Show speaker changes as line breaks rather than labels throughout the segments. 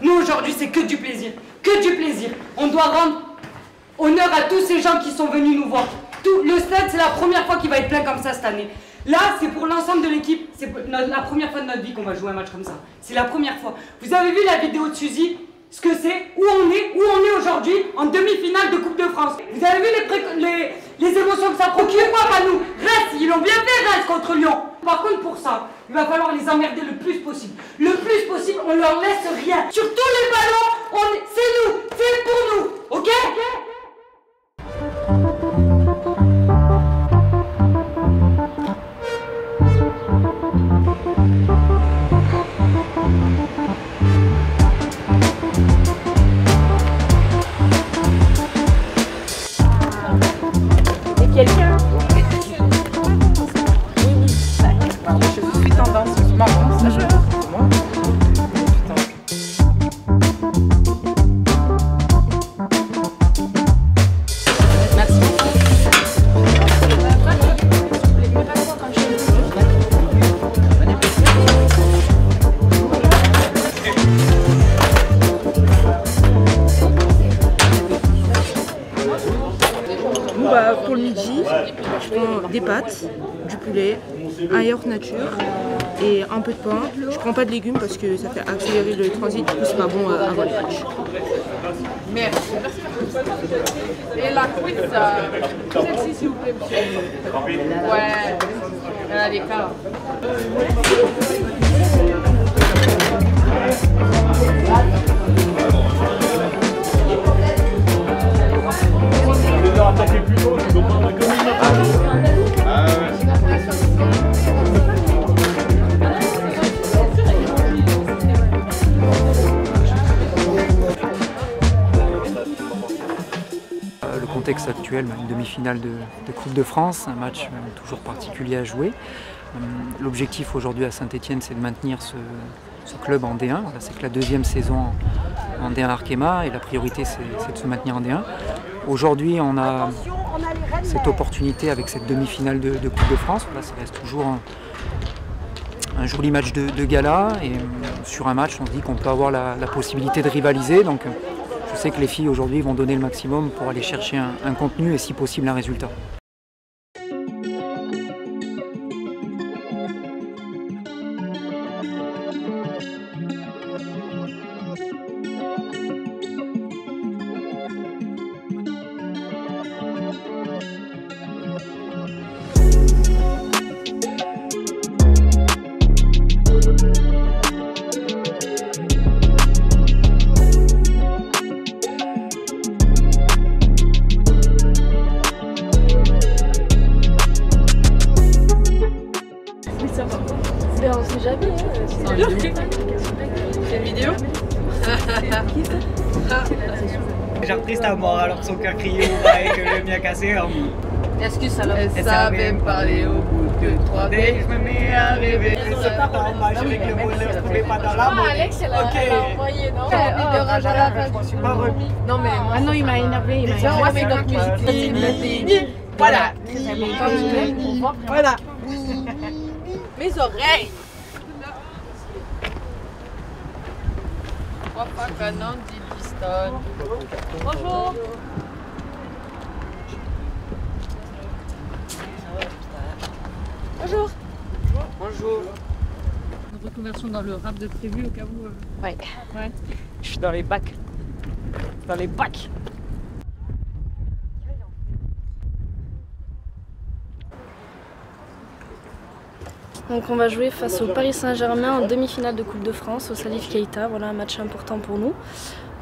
Nous, aujourd'hui, c'est que du plaisir. Que du plaisir. On doit rendre honneur à tous ces gens qui sont venus nous voir. Le stade, c'est la première fois qu'il va être plein comme ça cette année. Là, c'est pour l'ensemble de l'équipe. C'est la première fois de notre vie qu'on va jouer un match comme ça. C'est la première fois. Vous avez vu la vidéo de Suzy, ce que c'est, où on est aujourd'hui en demi-finale de Coupe de France. Vous avez vu les émotions que ça procure, pas nous. Reste, ils l'ont bien fait, reste contre Lyon. Par contre, pour ça, il va falloir les emmerder le plus possible. Le plus possible, on leur laisse rien. Sur tous les ballons, c'est nous, c'est pour nous, ok?
Quelqu'un? Oui. Je suis tendance, je m'avance, ça c'est moi. Merci beaucoup. Pour le midi, je prends des pâtes, du poulet, un yaourt nature et un peu de pain. Je prends pas de légumes parce que ça fait accélérer le transit, du coup c'est pas bon avant le match. Merci. Et la pizza, celle-ci s'il vous plaît, monsieur. Ouais, elle a des cas.
Le contexte actuel, une demi-finale de Coupe de France, un match toujours particulier à jouer. L'objectif aujourd'hui à Saint-Étienne, c'est de maintenir ce club en D1. Voilà, c'est que la deuxième saison en D1 Arkema et la priorité c'est de se maintenir en D1. Aujourd'hui on a cette opportunité avec cette demi-finale de Coupe de France. Voilà, ça reste toujours un joli match de gala et sur un match on se dit qu'on peut avoir la possibilité de rivaliser. Donc, je sais que les filles aujourd'hui vont donner le maximum pour aller chercher un contenu et si possible un résultat.
On sait jamais, quelle vidéo?
Genre triste à mort alors que son cœur criait au bas et que le mien cassé.
Est-ce que ça leur savait me parler au bout de 3
Dès que je me mets à rêver, c'est pas en match avec le bonheur, je trouvais pas dans la mode.
Alex, elle a envoyé, non? Je m'en suis pas remis. Non, mais moi, non, il m'a énervé. Il m'a énervé. Moi, c'est notre musique. Voilà. Voilà. Mes oreilles. Papa canon dit Piston. Bonjour. Bonjour.
Bonjour.
Une reconversion dans le rap de prévu au cas où.
Ouais.
Je suis dans les bacs. Dans les bacs.
Donc on va jouer face au Paris Saint-Germain en demi-finale de Coupe de France au Salif Keita. Voilà un match important pour nous.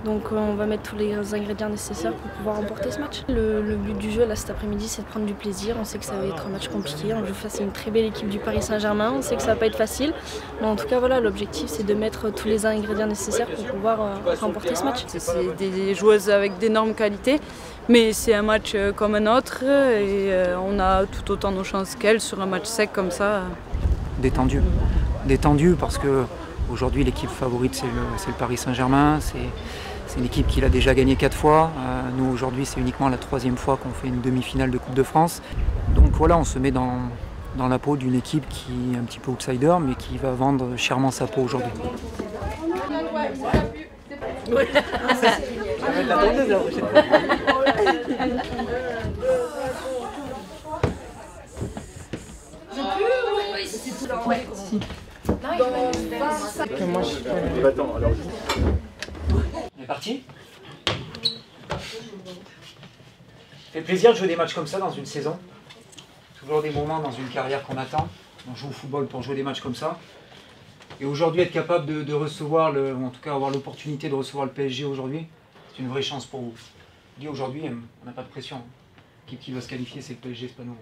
Donc on va mettre tous les ingrédients nécessaires pour pouvoir remporter ce match. Le but du jeu là cet après-midi c'est de prendre du plaisir. On sait que ça va être un match compliqué. On joue face à une très belle équipe du Paris Saint-Germain. On sait que ça va pas être facile. Mais en tout cas voilà, l'objectif c'est de mettre tous les ingrédients nécessaires pour pouvoir remporter ce match.
C'est des joueuses avec d'énormes qualités. Mais c'est un match comme un autre et on a tout autant nos chances qu'elles sur un match sec comme ça.
Détendu. Détendu parce que aujourd'hui l'équipe favorite c'est le Paris Saint-Germain. C'est une équipe qui l'a déjà gagné 4 fois. Nous aujourd'hui c'est uniquement la 3e fois qu'on fait une demi-finale de Coupe de France. Donc voilà, on se met dans la peau d'une équipe qui est un petit peu outsider mais qui va vendre chèrement sa peau aujourd'hui.
Ouais.
Ça va être la tondeuse la prochaine fois.
On est parti? Ça fait plaisir de jouer des matchs comme ça dans une saison. Toujours des moments dans une carrière qu'on attend. On joue au football pour jouer des matchs comme ça. Et aujourd'hui, être capable de recevoir, ou en tout cas avoir l'opportunité de recevoir le PSG aujourd'hui, c'est une vraie chance pour vous. Je dis aujourd'hui, on n'a pas de pression. L'équipe qui doit se qualifier, c'est le PSG, c'est pas nous.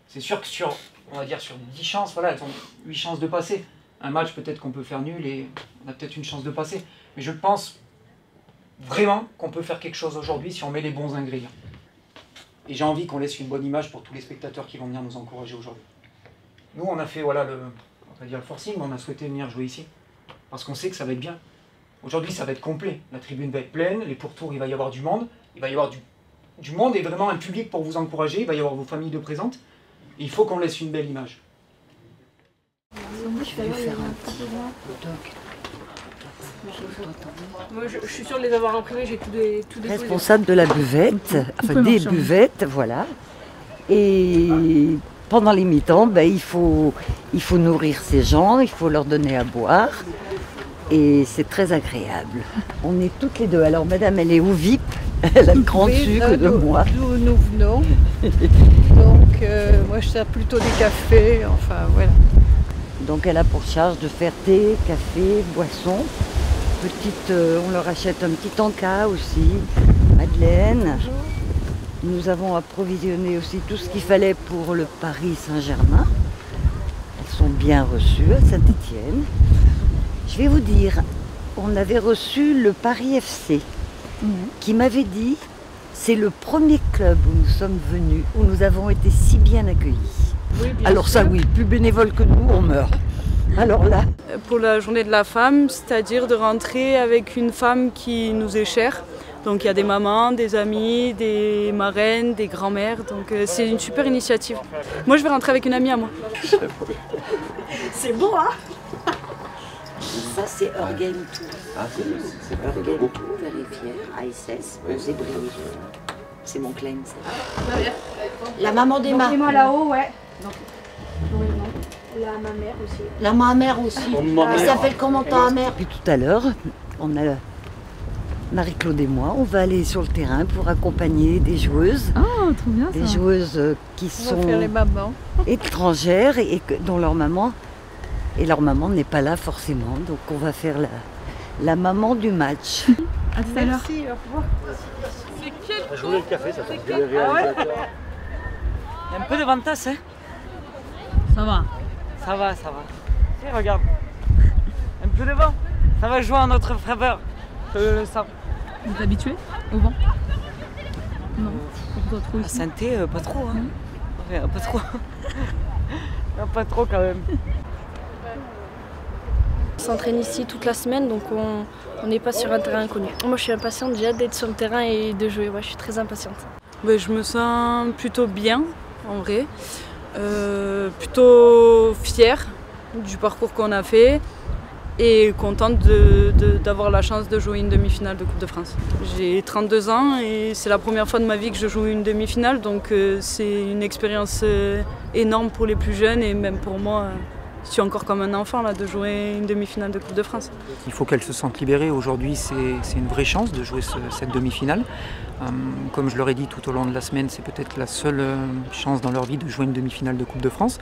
C'est sûr que sur 10 chances, voilà, elles ont 8 chances de passer. Un match, peut-être qu'on peut faire nul et on a peut-être une chance de passer. Mais je pense vraiment qu'on peut faire quelque chose aujourd'hui si on met les bons ingrédients. Et j'ai envie qu'on laisse une bonne image pour tous les spectateurs qui vont venir nous encourager aujourd'hui. Nous, on a fait, voilà, on va dire le forcing, mais on a souhaité venir jouer ici. Parce qu'on sait que ça va être bien. Aujourd'hui, ça va être complet. La tribune va être pleine, les pourtours, il va y avoir du monde. Il va y avoir du monde et vraiment un public pour vous encourager. Il va y avoir vos familles de présentes. Et il faut qu'on laisse une belle image.
Je vais faire un petit Moi, je suis sûre de les avoir imprimés, j'ai tout des
responsable de la buvette, enfin des buvettes, voilà. Et pendant les mi-temps, ben, il faut nourrir ces gens, il faut leur donner à boire. Et c'est très agréable. On est toutes les deux. Alors madame, elle est au VIP, elle a le grand dessus que de moi.
D'où nous venons. Donc moi je sers plutôt des cafés, enfin voilà.
Donc elle a pour charge de faire thé, café, boisson. On leur achète un petit encas aussi, Madeleine. Nous avons approvisionné aussi tout ce qu'il fallait pour le Paris Saint-Germain. Elles sont bien reçues à Saint-Étienne. Je vais vous dire, on avait reçu le Paris FC qui m'avait dit c'est le premier club où nous sommes venus, où nous avons été si bien accueillis. Oui, alors ça oui, plus bénévole que nous, on meurt. Alors là.
Pour la journée de la femme, c'est-à-dire de rentrer avec une femme qui nous est chère. Donc il y a des mamans, des amis, des marraines, des grands-mères. Donc c'est une super initiative. Moi je vais rentrer avec une amie à moi.
C'est beau hein.
Ça c'est Orgame Tour.
Ah c'est bien,
Orgame Tour, vérifier, ASS, c'est mon claim ça. La maman d'Emma.
Emma là-haut, ouais.
La ma-mère aussi. Elle s'appelle comment ta mère? Puis tout à l'heure, on a Marie-Claude et moi, on va aller sur le terrain pour accompagner des joueuses.
Ah, trop bien ça.
Des joueuses qui sont
les mamans.
étrangères et dont leur maman n'est pas là forcément. Donc on va faire la maman du match.
À tout à l'heure.
Merci, au revoir.
C'est quel? Je voulais le café, ça tombe bien.
Il y a un peu de ventasse, hein?
Ça va.
Ça va. Et regarde. Un peu de vent. Ça va jouer en notre faveur. Je le sens.
Vous êtes habitué au vent? Non. Pas trop ici.
À Saint-Thé, pas trop. Hein. Ouais, pas trop. Pas trop quand même.
On s'entraîne ici toute la semaine, donc on n'est pas sur un terrain inconnu. Moi je suis impatiente, j'ai hâte d'être sur le terrain et de jouer. Ouais, je suis très impatiente.
Je me sens plutôt bien en vrai. Plutôt fière du parcours qu'on a fait et contente d'avoir la chance de jouer une demi-finale de Coupe de France. J'ai 32 ans et c'est la première fois de ma vie que je joue une demi-finale, donc c'est une expérience énorme pour les plus jeunes et même pour moi. Je suis encore comme un enfant là, de jouer une demi-finale de Coupe de France.
Il faut qu'elles se sentent libérées. Aujourd'hui, c'est une vraie chance de jouer cette demi-finale. Comme je leur ai dit tout au long de la semaine, c'est peut-être la seule chance dans leur vie de jouer une demi-finale de Coupe de France.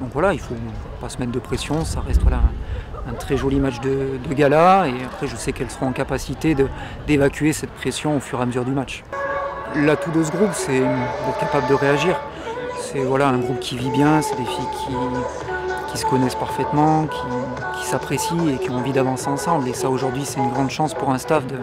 Donc voilà, il ne faut pas se mettre de pression. Ça reste voilà, un très joli match de gala. Et après, je sais qu'elles seront en capacité d'évacuer cette pression au fur et à mesure du match. L'atout de ce groupe, c'est d'être capable de réagir. C'est voilà, un groupe qui vit bien, c'est des filles qui se connaissent parfaitement, qui s'apprécient et qui ont envie d'avancer ensemble. Et ça, aujourd'hui, c'est une grande chance pour un staff de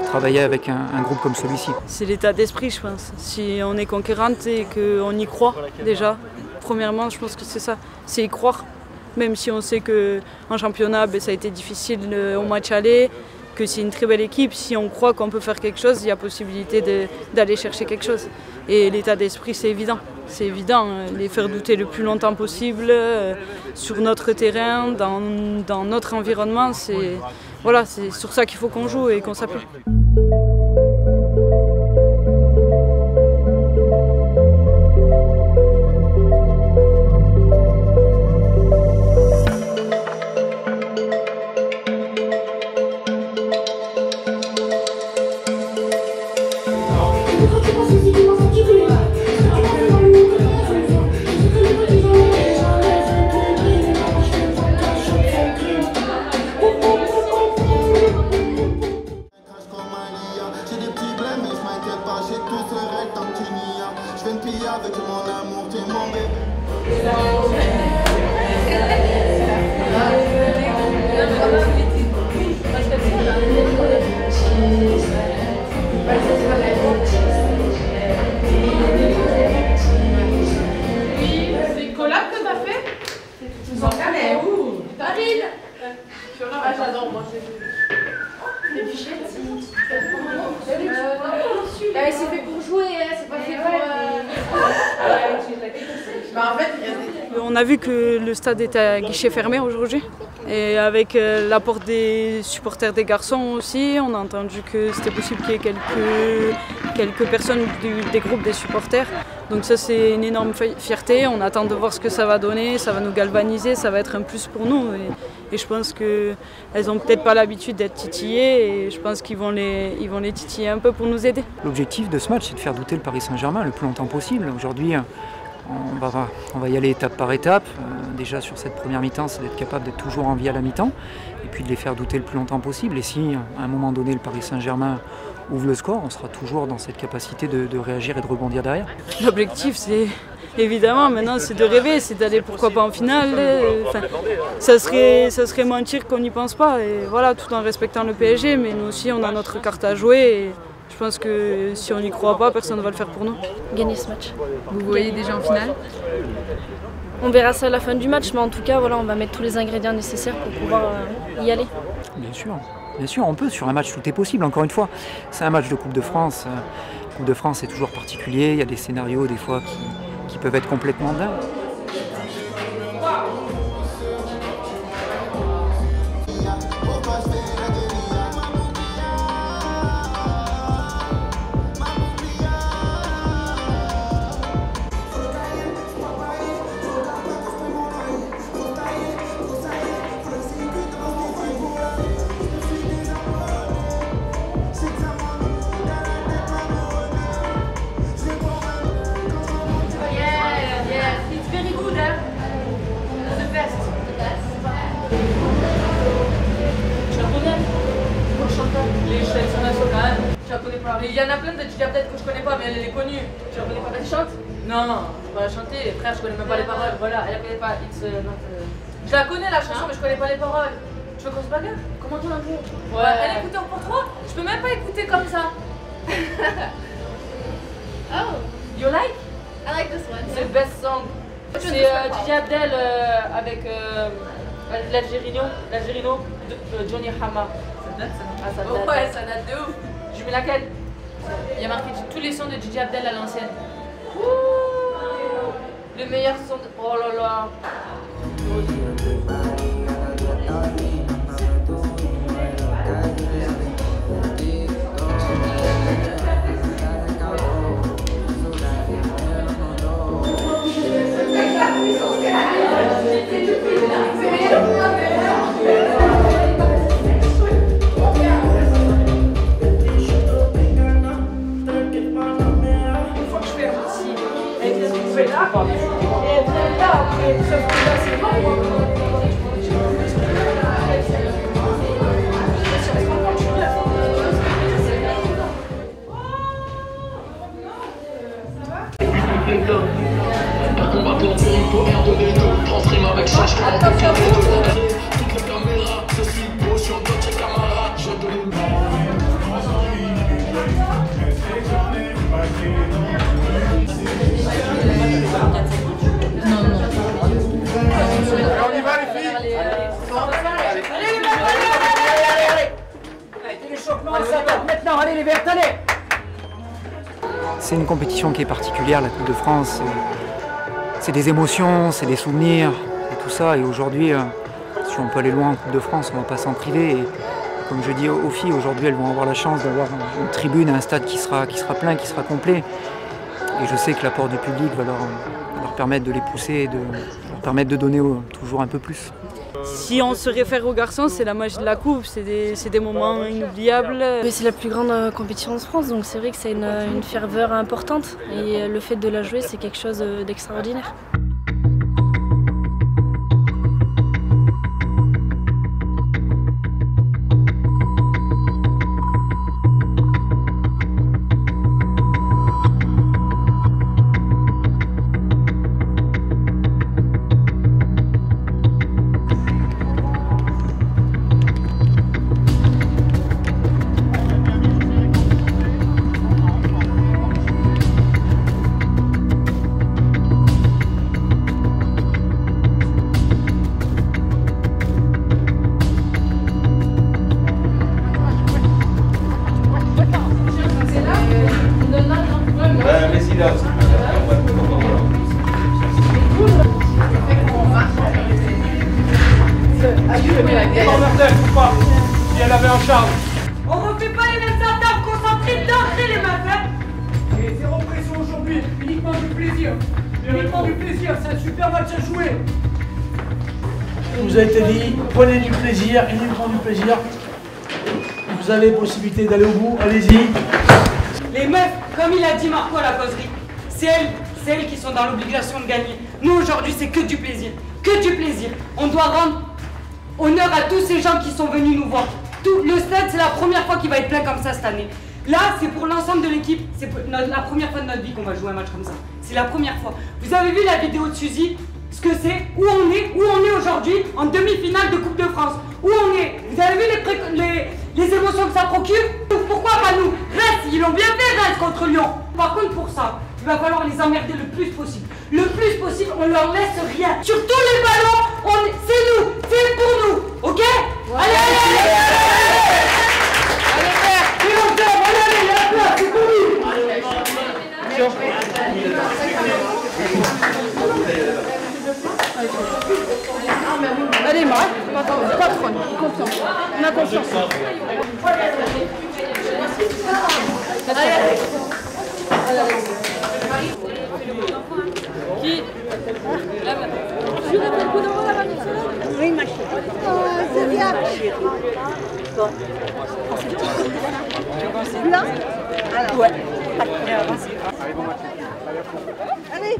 travailler avec un groupe comme celui-ci.
C'est l'état d'esprit, je pense. Si on est conquérante et qu'on y croit déjà, premièrement, je pense que c'est ça, c'est y croire. Même si on sait qu'en championnat, ça a été difficile au match aller, que c'est une très belle équipe. Si on croit qu'on peut faire quelque chose, il y a possibilité d'aller chercher quelque chose. Et l'état d'esprit, c'est évident. C'est évident, les faire douter le plus longtemps possible, sur notre terrain, dans notre environnement. Voilà, c'est sur ça qu'il faut qu'on joue et qu'on s'appuie.
C'est fait pour jouer, c'est pas fait pour...
On a vu que le stade était à guichet fermé aujourd'hui. Et avec l'apport des supporters des garçons aussi, on a entendu que c'était possible qu'il y ait quelques personnes des groupes des supporters. Donc ça c'est une énorme fierté, on attend de voir ce que ça va donner, ça va nous galvaniser, ça va être un plus pour nous. Et je pense qu'elles n'ont peut-être pas l'habitude d'être titillées et je pense qu'ils vont les titiller un peu pour nous aider.
L'objectif de ce match, c'est de faire douter le Paris Saint-Germain le plus longtemps possible. Aujourd'hui, on va y aller étape par étape. Déjà sur cette première mi-temps, c'est d'être capable d'être toujours en vie à la mi-temps et puis de les faire douter le plus longtemps possible. Et si à un moment donné le Paris Saint-Germain ouvre le score, on sera toujours dans cette capacité de réagir et de rebondir derrière.
L'objectif, c'est évidemment maintenant, c'est de rêver, c'est d'aller pourquoi pas en finale. Ça serait mentir qu'on n'y pense pas. Et voilà, tout en respectant le PSG, mais nous aussi on a notre carte à jouer. Et je pense que si on n'y croit pas, personne ne va le faire pour nous.
Gagner ce match.
Vous voyez déjà en finale?
On verra ça à la fin du match, mais en tout cas, voilà, on va mettre tous les ingrédients nécessaires pour pouvoir y aller.
Bien sûr, on peut. Sur un match, tout est possible. Encore une fois, c'est un match de Coupe de France. Coupe de France, c'est toujours particulier. Il y a des scénarios, des fois, qui peuvent être complètement dingues.
Il y en a plein de DJ Abdel que je connais pas, mais elle est connue. Tu la connais pas? Elle chante? Non, je peux pas la chanter. Frère, je connais même pas les paroles. Voilà, elle la connaît pas. Je la connais la chanson, mais je connais pas les paroles. Tu veux qu'on se bagarre? Comment tu l'entends? Ouais. Elle est écoutée pour toi? Je peux même pas écouter comme ça. Oh. You like? I like this one. C'est le best song. C'est DJ Abdel avec l'Algérino Johnny Hama. Ça date ça? Ah, ça date. Ouais, ça date de ouf. Je mets laquelle? Il y a marqué tous les sons de DJ Abdel à l'ancienne. Le meilleur son de... Oh là là. Et après là, sauf que là c'est bon.
l'échauffement, ça attaque maintenant. Allez les Verts, allez!
C'est une compétition qui est particulière, la Coupe de France. C'est des émotions, c'est des souvenirs, et tout ça. Et aujourd'hui, si on peut aller loin en Coupe de France, on ne va pas s'en priver. Et comme je dis aux filles, aujourd'hui, elles vont avoir la chance d'avoir une tribune, un stade qui sera plein, qui sera complet. Et je sais que l'apport du public va leur permettre de les pousser et de leur permettre de donner toujours un peu plus.
Si on se réfère aux garçons, c'est la magie de la coupe, c'est des moments inoubliables.
C'est la plus grande compétition de France, donc c'est vrai que c'est une ferveur importante. Et le fait de la jouer, c'est quelque chose d'extraordinaire.
On refait pas les mêmes attaques, concentrés d'entrée les meufs.
Et zéro pression aujourd'hui, uniquement du plaisir. Uniquement du plaisir, c'est un super match à jouer. Il vous a été dit, prenez du plaisir, uniquement du plaisir. Vous avez possibilité d'aller au bout, allez-y.
Les meufs, comme il a dit Marco à la causerie, c'est elles qui sont dans l'obligation de gagner. Nous aujourd'hui, c'est que du plaisir. Que du plaisir. On doit rendre honneur à tous ces gens qui sont venus nous voir. Le stade, c'est la première fois qu'il va être plein comme ça cette année. Là, c'est pour l'ensemble de l'équipe. C'est la première fois de notre vie qu'on va jouer un match comme ça. C'est la première fois. Vous avez vu la vidéo de Suzy, ce que c'est, où on est aujourd'hui en demi-finale de Coupe de France. Où on est. Vous avez vu les émotions que ça procure? Pourquoi pas nous? Reste, ils l'ont bien fait, Reims contre Lyon. Par contre, pour ça, il va falloir les emmerder le plus possible. Le plus possible, on leur laisse rien. Sur tous les ballons, c'est nous, c'est pour nous, ok? Ouais. Allez, allez, c'est pour nous.
Allez, Marc, patronne, confiance. On a confiance.
Qui?
Oui, ma chérie. C'est bien. Là? Alors. Ouais. Allez,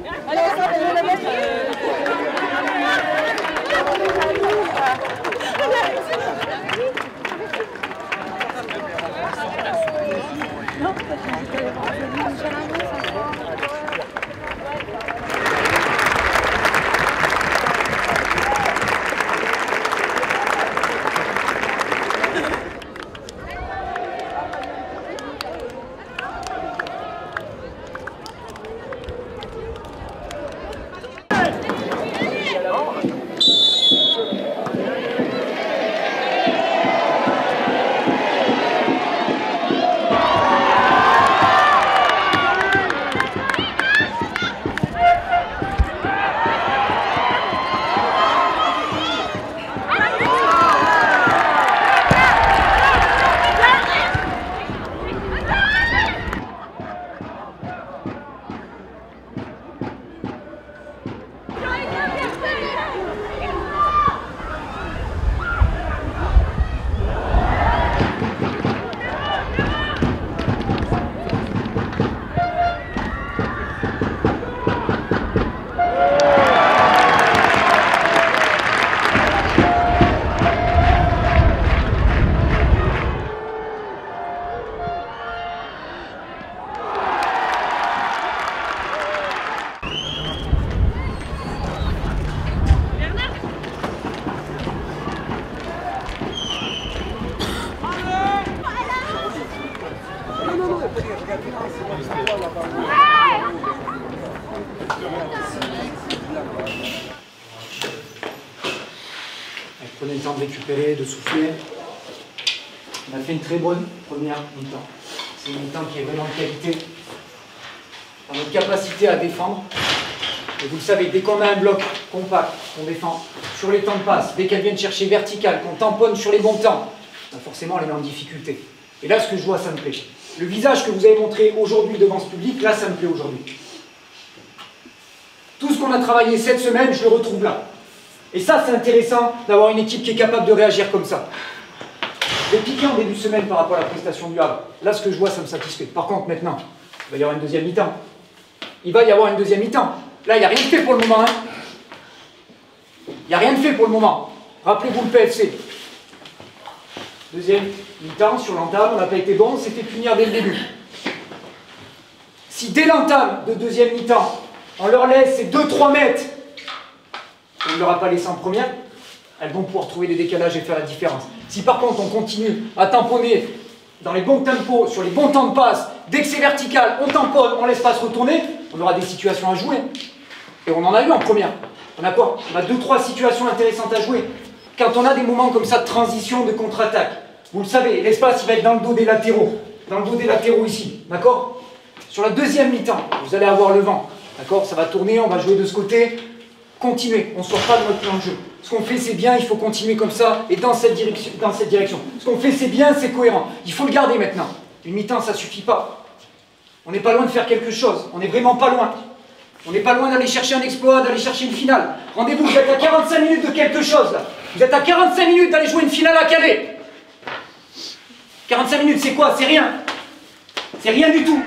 Prenez le temps de récupérer, de souffler.
On a fait une très bonne première mi-temps. C'est une mi-temps qui est vraiment de qualité. Dans notre capacité à défendre. Et vous le savez, dès qu'on a un bloc compact, qu'on défend sur les temps de passe, dès qu'elles viennent chercher vertical, qu'on tamponne sur les bons temps, ben forcément on les met en difficulté. Et là, ce que je vois, ça me plaît. Le visage que vous avez montré aujourd'hui devant ce public, là, ça me plaît aujourd'hui. Tout ce qu'on a travaillé cette semaine, je le retrouve là. Et ça, c'est intéressant d'avoir une équipe qui est capable de réagir comme ça. J'ai piqué en début de semaine par rapport à la prestation du Havre. Là, ce que je vois, ça me satisfait. Par contre, maintenant, il va y avoir une deuxième mi-temps. Il va y avoir une deuxième mi-temps. Là, il n'y a rien de fait pour le moment. Hein. Il n'y a rien de fait pour le moment. Rappelez-vous le PFC. Deuxième mi-temps, sur l'entame, on n'a pas été bon, on s'est fait punir dès le début. Si dès l'entame de deuxième mi-temps, on leur laisse ces 2-3 mètres, on ne leur a pas laissé en première, elles vont pouvoir trouver des décalages et faire la différence. Si par contre on continue à tamponner dans les bons tempos, sur les bons temps de passe, dès que c'est vertical, on tamponne, on laisse pas se retourner, on aura des situations à jouer. Et on en a eu en première. On a quoi? On a 2-3 situations intéressantes à jouer. Quand on a des moments comme ça de transition, de contre-attaque, vous le savez, l'espace il va être dans le dos des latéraux. Dans le dos des latéraux ici, d'accord? Sur la deuxième mi-temps, vous allez avoir le vent. D'accord? Ça va tourner, on va jouer de ce côté. Continuez, on ne sort pas de notre plan de jeu. Ce qu'on fait, c'est bien, il faut continuer comme ça et dans cette direction. Ce qu'on fait, c'est bien, c'est cohérent. Il faut le garder maintenant. Une mi-temps, ça ne suffit pas. On n'est pas loin de faire quelque chose. On n'est vraiment pas loin. On n'est pas loin d'aller chercher un exploit, d'aller chercher une finale. Rendez-vous, vous êtes à 45 minutes de quelque chose, là. Vous êtes à 45 minutes d'aller jouer une finale à Calais. 45 minutes, c'est quoi? C'est rien. C'est rien du tout.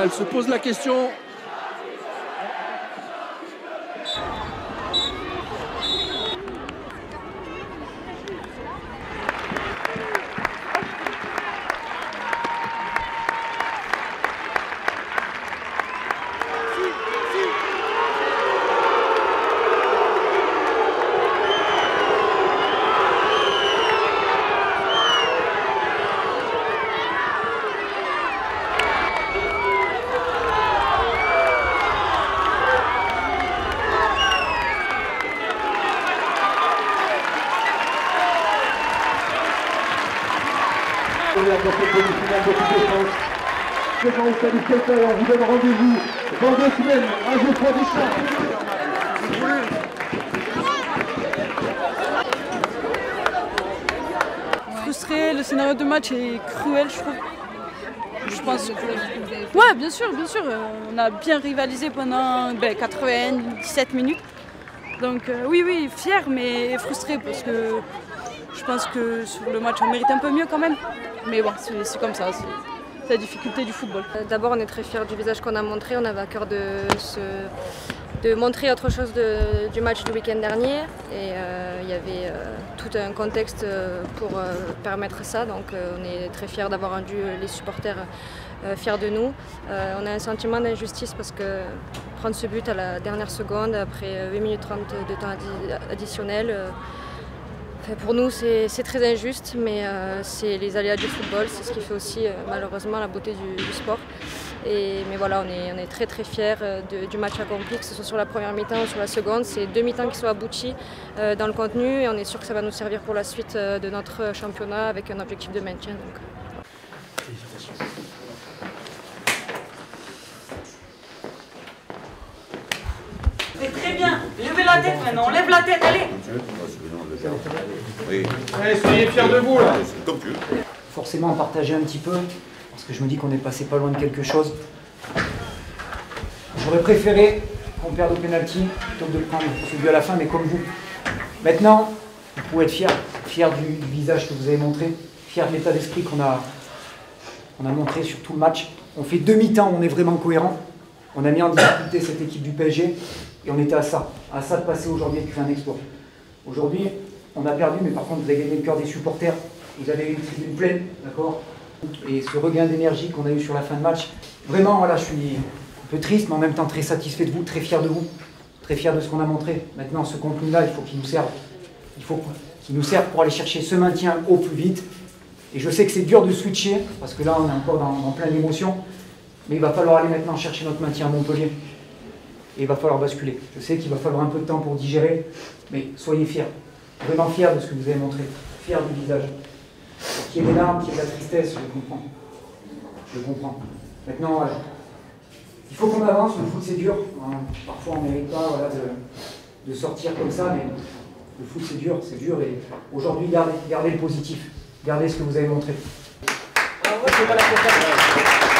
Elle se pose la question.
Première de cette demi-finale de Coupe de France.
présent au Salif Keita et on vous donne rendez-vous dans 2 semaines à Geoffroy Deschamps.
Frustré, le scénario de match est cruel, je trouve. Je pense que... Ouais, bien sûr, on a bien rivalisé pendant 97 minutes. Donc oui, fier mais frustré parce que je pense que sur le match on mérite un peu mieux quand même. Mais bon, c'est comme ça, c'est la difficulté du football.
D'abord, on est très fiers du visage qu'on a montré. On avait à cœur de montrer autre chose du match du week-end dernier. Et il y avait tout un contexte pour permettre ça. Donc on est très fiers d'avoir rendu les supporters fiers de nous. On a un sentiment d'injustice parce que prendre ce but à la dernière seconde, après 8 minutes 30 de temps additionnel, pour nous c'est très injuste, mais c'est les aléas du football, c'est ce qui fait aussi malheureusement la beauté du sport. Mais voilà, on est très très fiers du match accompli, que ce soit sur la première mi-temps ou sur la seconde. C'est 2 mi-temps qui sont aboutis dans le contenu et on est sûr que ça va nous servir pour la suite de notre championnat avec un objectif de maintien. Donc.
C'est très bien, levez la tête maintenant, on lève la tête, allez.
Allez, soyez fiers de vous là.
Forcément partager un petit peu, parce que je me dis qu'on est passé pas loin de quelque chose. J'aurais préféré qu'on perde au pénalty plutôt que de prendre celui à la fin, mais comme vous. Maintenant, vous pouvez être fiers du visage que vous avez montré, fiers de l'état d'esprit qu'on a montré sur tout le match. On fait demi-temps, on est vraiment cohérent. On a mis en difficulté cette équipe du PSG et on était à ça de passer aujourd'hui et de créer un exploit. Aujourd'hui, on a perdu, mais par contre, vous avez gagné le cœur des supporters. Vous avez eu une tribune pleine, d'accord? Et ce regain d'énergie qu'on a eu sur la fin de match, vraiment, voilà, je suis un peu triste, mais en même temps très satisfait de vous, très fier de vous, très fier de ce qu'on a montré. Maintenant, ce contenu-là, il faut qu'il nous serve. Il faut qu'il nous serve pour aller chercher ce maintien au plus vite. Et je sais que c'est dur de switcher, parce que là, on est encore dans plein d'émotions. Mais il va falloir aller maintenant chercher notre maintien à Montpellier. Et il va falloir basculer. Je sais qu'il va falloir un peu de temps pour digérer, mais soyez fiers. Vraiment fiers de ce que vous avez montré. Fiers du visage. Qu'il y ait des larmes, qu'il y ait de la tristesse, je le comprends. Je le comprends. Maintenant, il faut qu'on avance. Le foot, c'est dur. Parfois, on ne mérite pas de sortir comme ça, mais le foot, c'est dur. Et aujourd'hui, gardez le positif. Gardez ce que vous avez montré.
Ah ouais, c'est pas la